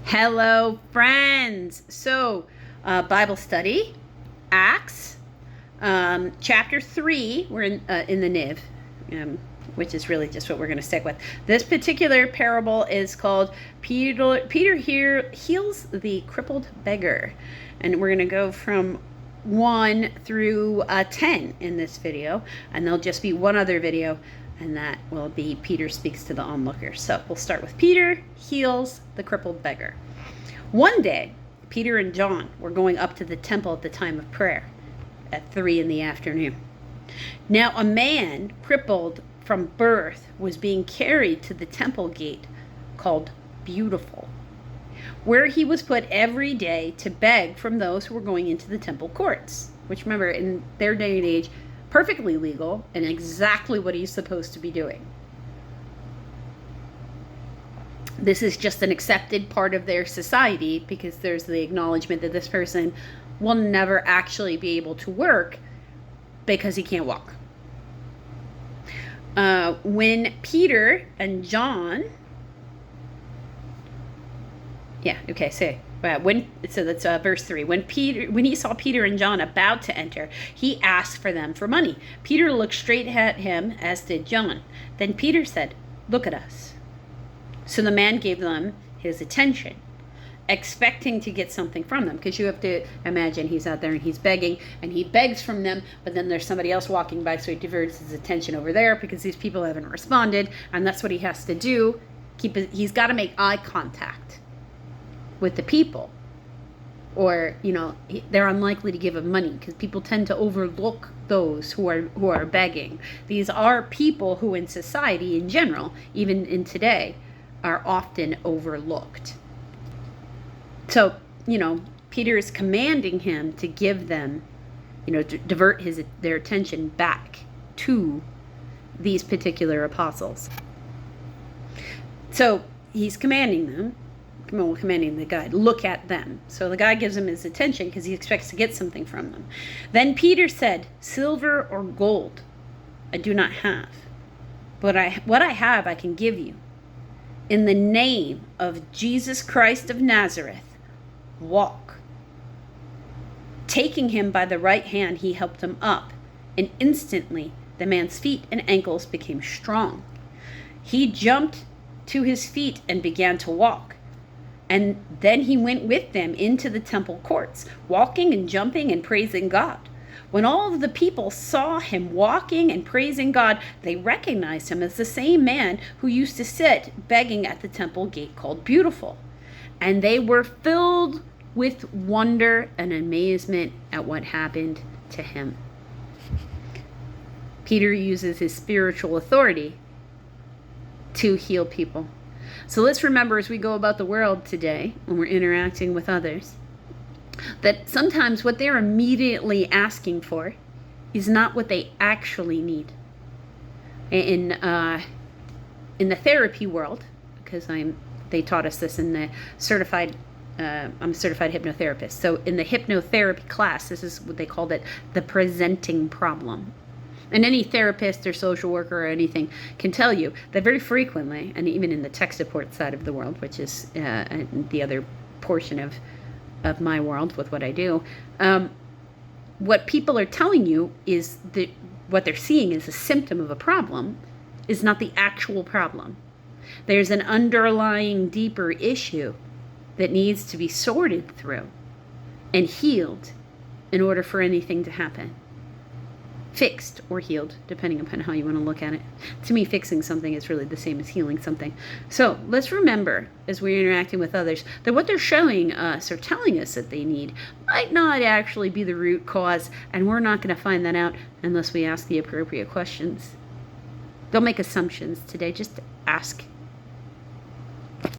Hello, friends. So, Bible study, Acts, chapter 3. We're in the NIV, which is really just what we're going to stick with. This particular parable is called Peter here heals the crippled beggar, and we're going to go from 1 through 10 in this video, and there'll just be one other video, and that will be Peter speaks to the onlookers. So we'll start with Peter heals the crippled beggar. One day, Peter and John were going up to the temple at the time of prayer at 3 in the afternoon. Now a man crippled from birth was being carried to the temple gate called Beautiful, where he was put every day to beg from those who were going into the temple courts, which, remember, in their day and age, perfectly legal and exactly what he's supposed to be doing. This is just an accepted part of their society because there's the acknowledgement that this person will never actually be able to work because he can't walk. When Peter and John, so that's verse 3. When he saw Peter and John about to enter, he asked for them for money. Peter looked straight at him, as did John. Then Peter said, "Look at us." So the man gave them his attention, expecting to get something from them, because you have to imagine he's out there and he's begging, and he begs from them, but then there's somebody else walking by, so he diverts his attention over there because these people haven't responded, and that's what he has to do. He's got to make eye contact with the people, or they're unlikely to give him money, because people tend to overlook those who are begging. These are people who in society in general, even in today, are often overlooked. So Peter is commanding him to give them, to divert their attention back to these particular apostles. So he's commanding the guy, look at them. So the guy gives him his attention because he expects to get something from them. Then Peter said, "Silver or gold I do not have, but what I have I can give you. In the name of Jesus Christ of Nazareth, walk." Taking him by the right hand, he helped him up, and instantly the man's feet and ankles became strong. He jumped to his feet and began to walk. And then he went with them into the temple courts, walking and jumping and praising God. When all of the people saw him walking and praising God, they recognized him as the same man who used to sit begging at the temple gate called Beautiful. And they were filled with wonder and amazement at what happened to him. Peter uses his spiritual authority to heal people. So let's remember, as we go about the world today, when we're interacting with others, that sometimes what they're immediately asking for is not what they actually need. In the therapy world, because they taught us this in the I'm a certified hypnotherapist. So in the hypnotherapy class, this is what they called it, the presenting problem. And any therapist or social worker or anything can tell you that very frequently, and even in the tech support side of the world, which is the other portion of my world with what I do, what people are telling you is that what they're seeing is a symptom of a problem is not the actual problem. There's an underlying deeper issue that needs to be sorted through and healed in order for anything to happen. Fixed or healed, depending upon how you want to look at it. To me, fixing something is really the same as healing something. So let's remember, as we're interacting with others, that what they're showing us or telling us that they need might not actually be the root cause, and we're not going to find that out unless we ask the appropriate questions. Don't make assumptions today, just ask